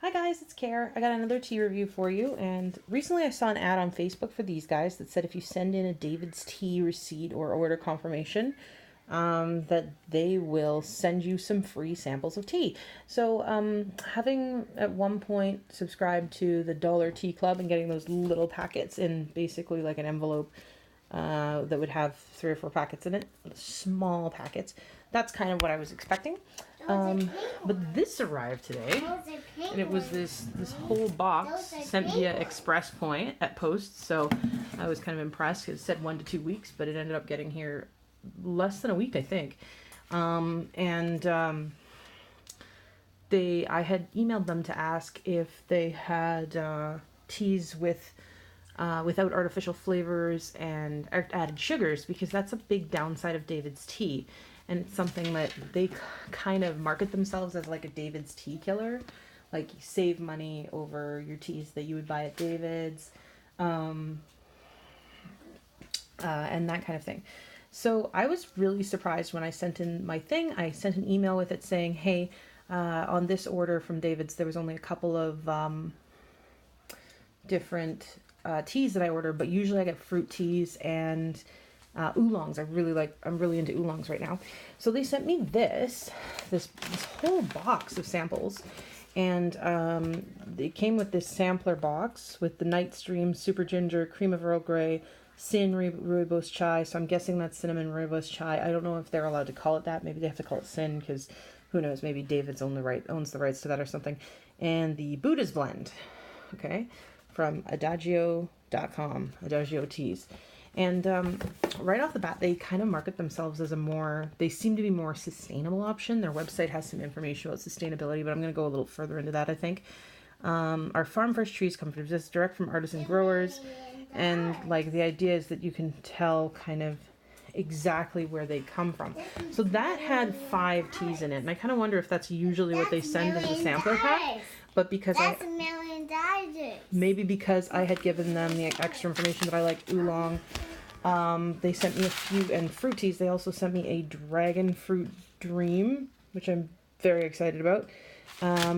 Hi guys, it's Care. I got another tea review for you, and recently I saw an ad on Facebook for these guys that said if you send in a David's tea receipt or order confirmation, that they will send you some free samples of tea. So, having at one point subscribed to the Dollar Tea Club and getting those little packets in basically like an envelope that would have 3 or 4 packets in it, small packets. That's kind of what I was expecting. But this arrived today, and it was this whole box sent via Express Point at post. So I was kind of impressed. It said 1 to 2 weeks, but it ended up getting here less than a week, I think. I had emailed them to ask if they had teas with without artificial flavors and added sugars, because that's a big downside of David's tea. And it's something that they kind of market themselves as like a David's tea killer. Like, you save money over your teas that you would buy at David's, and that kind of thing. So I was really surprised when I sent in my thing. I sent an email with it saying, hey, on this order from David's, there was only a couple of different teas that I ordered, but usually I get fruit teas and oolongs. I'm really into oolongs right now. So they sent me this whole box of samples, and they came with this sampler box with the Night Stream, Super Ginger, Cream of Earl Grey, Sin Rooibos Chai. So I'm guessing that's cinnamon rooibos chai. I don't know if they're allowed to call it that. Maybe they have to call it Sin, because who knows? Maybe David's owns the rights to that or something. And the Buddha's blend, okay, from Adagio.com, Adagio Teas. And right off the bat, they kind of market themselves as they seem to be more sustainable option. Their website has some information about sustainability, but I'm going to go a little further into that, I think. Our farm fresh trees come from just direct from artisan growers. And like, the idea is that you can tell kind of exactly where they come from. So that had 5 teas in it. And I kind of wonder if that's usually what they send as a sampler pack. But because that's $1 million. Maybe because I had given them the extra information that I like oolong, they sent me a few, and fruit teas. They also sent me a dragon fruit dream, which I'm very excited about.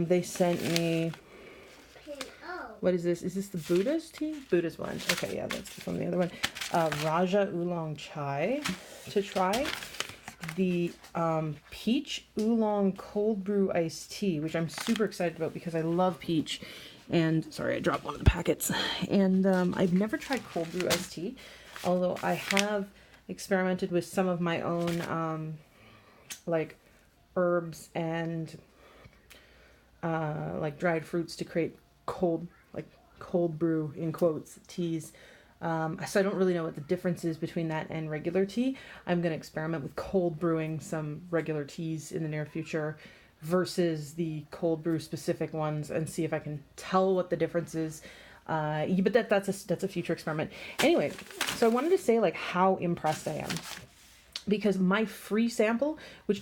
They sent me, what is this? Is this the Buddha's tea? Buddha's blend. Okay, yeah, that's from the other one. Raja oolong chai to try. The peach oolong cold brew iced tea, which I'm super excited about because I love peach. And sorry, I dropped one of the packets. And I've never tried cold brew iced tea, although I have experimented with some of my own like herbs and like dried fruits to create cold brew, in quotes, teas. So I don't really know what the difference is between that and regular tea. I'm going to experiment with cold brewing some regular teas in the near future versus the cold brew specific ones, and see if I can tell what the difference is. But that's a future experiment. Anyway, so I wanted to say like how impressed I am, because my free sample,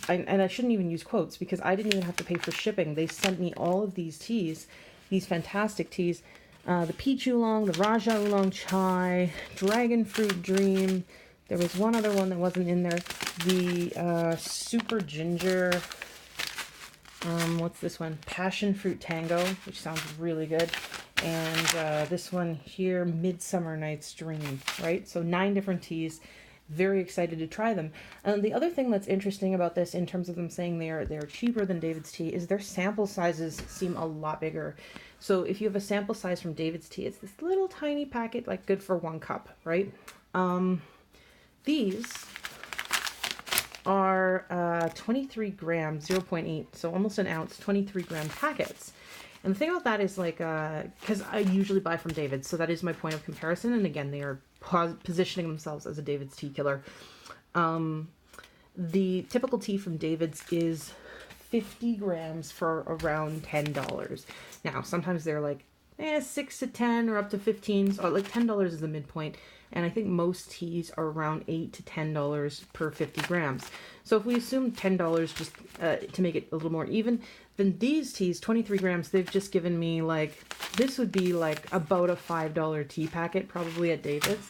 and I shouldn't even use quotes because I didn't even have to pay for shipping. They sent me all of these teas, these fantastic teas. The peach oolong, the Raja oolong chai, dragon fruit dream. There was one other one that wasn't in there. The super ginger. What's this one? Passion fruit tango, which sounds really good. And this one here, Midsummer Night's Dream. Right. So 9 different teas. Very excited to try them. The other thing that's interesting about this, in terms of them saying they're cheaper than David's tea, is their sample sizes seem a lot bigger. So if you have a sample size from David's tea, it's this little tiny packet, like good for 1 cup, right? These are 23 grams, 0.8, so almost an ounce, 23 gram packets. And the thing about that is, like, because I usually buy from David's, so that is my point of comparison. And again, they are positioning themselves as a David's tea killer. The typical tea from David's is 50 grams for around $10. Now, sometimes they're like 6 to 10 or up to 15. So like $10 is the midpoint. And I think most teas are around $8 to $10 per 50 grams. So if we assume $10 just to make it a little more even, then these teas, 23 grams, they've just given me like, this would be like about a $5 tea packet probably at David's.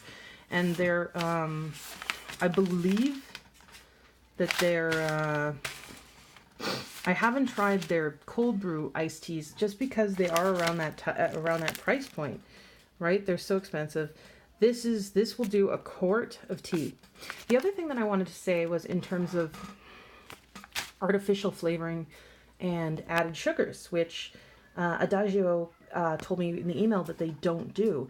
And they're, I believe that they're I haven't tried their cold brew iced teas just because they are around that price point, right? They're so expensive. This will do a quart of tea. The other thing that I wanted to say was in terms of artificial flavoring and added sugars, which Adagio told me in the email that they don't do.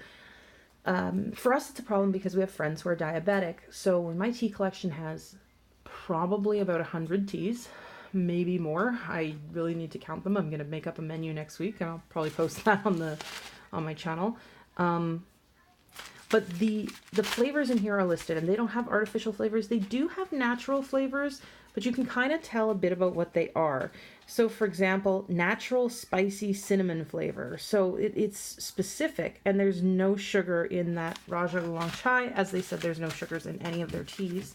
For us, it's a problem because we have friends who are diabetic. So when my tea collection has probably about 100 teas, maybe more. I really need to count them. I'm going to make up a menu next week, and I'll probably post that on my channel. But the flavors in here are listed, and they don't have artificial flavors. They do have natural flavors, but you can kind of tell a bit about what they are. So, for example, natural spicy cinnamon flavor. So it's specific, and there's no sugar in that Raja Oolong Chai. As they said, there's no sugars in any of their teas.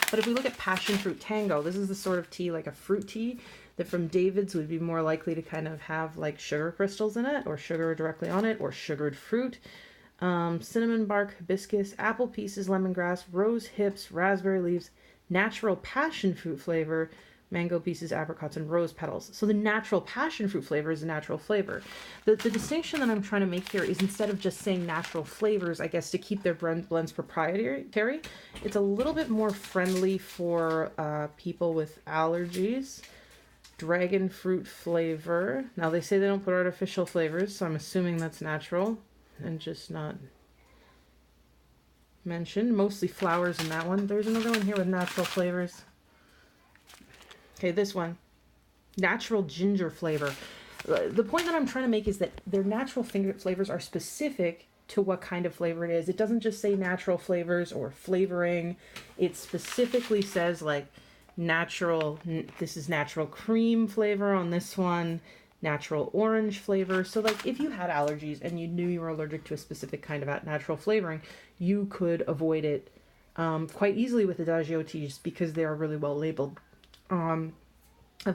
But if we look at passion fruit tango, this is the sort of tea, like a fruit tea, that from David's would be more likely to kind of have like sugar crystals in it, or sugar directly on it, or sugared fruit. Cinnamon bark, hibiscus, apple pieces, lemongrass, rose hips, raspberry leaves, natural passion fruit flavor, mango pieces, apricots, and rose petals. So the natural passion fruit flavor is a natural flavor. The distinction that I'm trying to make here is, instead of just saying natural flavors, I guess to keep their blends proprietary, it's a little bit more friendly for people with allergies. Dragon fruit flavor. Now they say they don't put artificial flavors, so I'm assuming that's natural and just not mentioned. Mostly flowers in that one. There's another one here with natural flavors. Okay, this one. Natural ginger flavor. The point that I'm trying to make is that their natural flavors are specific to what kind of flavor it is. It doesn't just say natural flavors or flavoring. It specifically says like natural, this is natural cream flavor on this one, natural orange flavor. So like if you had allergies and you knew you were allergic to a specific kind of natural flavoring, you could avoid it quite easily with Adagio teas because they are really well labeled. And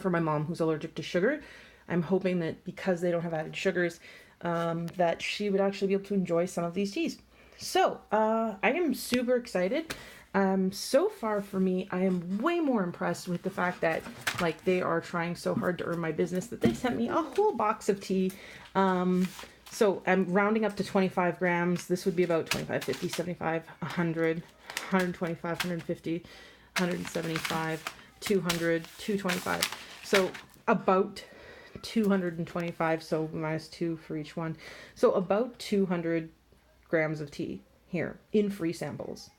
for my mom who's allergic to sugar, I'm hoping that because they don't have added sugars, that she would actually be able to enjoy some of these teas. So I am super excited. So far for me, I am way more impressed with the fact that like they are trying so hard to earn my business that they sent me a whole box of tea. So I'm rounding up to 25 grams. This would be about 25, 50, 75, 100, 125, 150, 175, 200, 225. So about 225, so minus 2 for each one. So about 200 grams of tea here in free samples.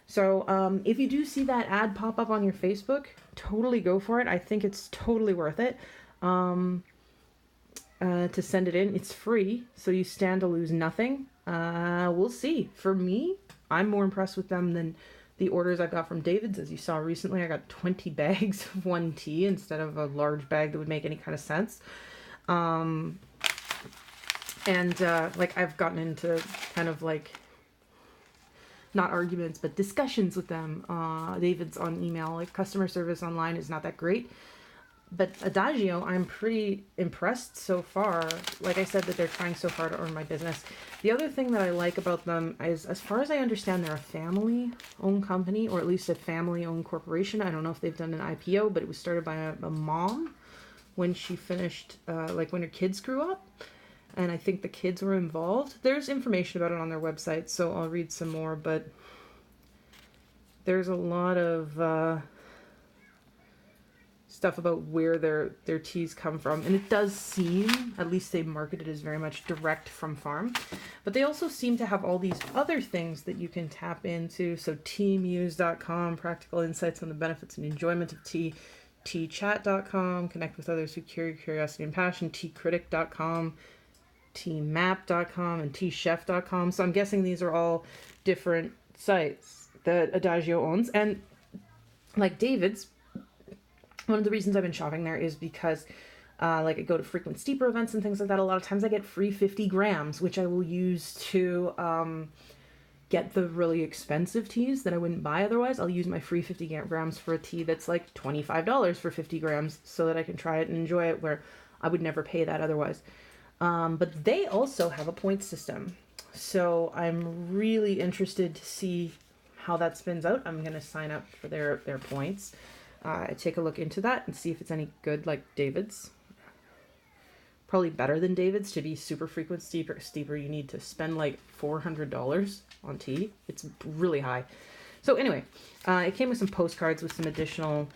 So if you do see that ad pop up on your Facebook, totally go for it. I think it's totally worth it to send it in. It's free, so you stand to lose nothing. We'll see. For me, I'm more impressed with them than the orders I got from David's. As you saw recently, I got 20 bags of one tea instead of a large bag that would make any kind of sense. Like I've gotten into kind of like, not arguments, but discussions with them. David's on email, like customer service online is not that great. But Adagio, I'm pretty impressed so far. Like I said, that they're trying so hard to earn my business. The other thing that I like about them is, as far as I understand, they're a family-owned company, or at least a family-owned corporation. I don't know if they've done an IPO, but it was started by a mom when she finished, like when her kids grew up. And I think the kids were involved. There's information about it on their website, so I'll read some more, but there's a lot of stuff about where their teas come from. And it does seem, at least they market it as very much direct from farm. But they also seem to have all these other things that you can tap into. So teamuse.com, practical insights on the benefits and enjoyment of tea. teachat.com, connect with others who carry curiosity and passion. teacritic.com. teamap.com and teachef.com. So I'm guessing these are all different sites that Adagio owns. And like David's, one of the reasons I've been shopping there is because like I go to frequent steeper events and things like that. A lot of times I get free 50 grams, which I will use to get the really expensive teas that I wouldn't buy otherwise. I'll use my free 50 grams for a tea that's like $25 for 50 grams so that I can try it and enjoy it, where I would never pay that otherwise. But they also have a point system. So I'm really interested to see how that spins out. I'm going to sign up for their points. take a look into that and see if it's any good like David's. Probably better than David's. To be super frequent steeper, you need to spend like $400 on tea. It's really high. So anyway, it came with some postcards with some additional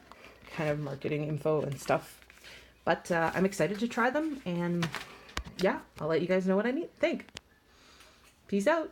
kind of marketing info and stuff. But I'm excited to try them, and yeah, I'll let you guys know what I think. Peace out.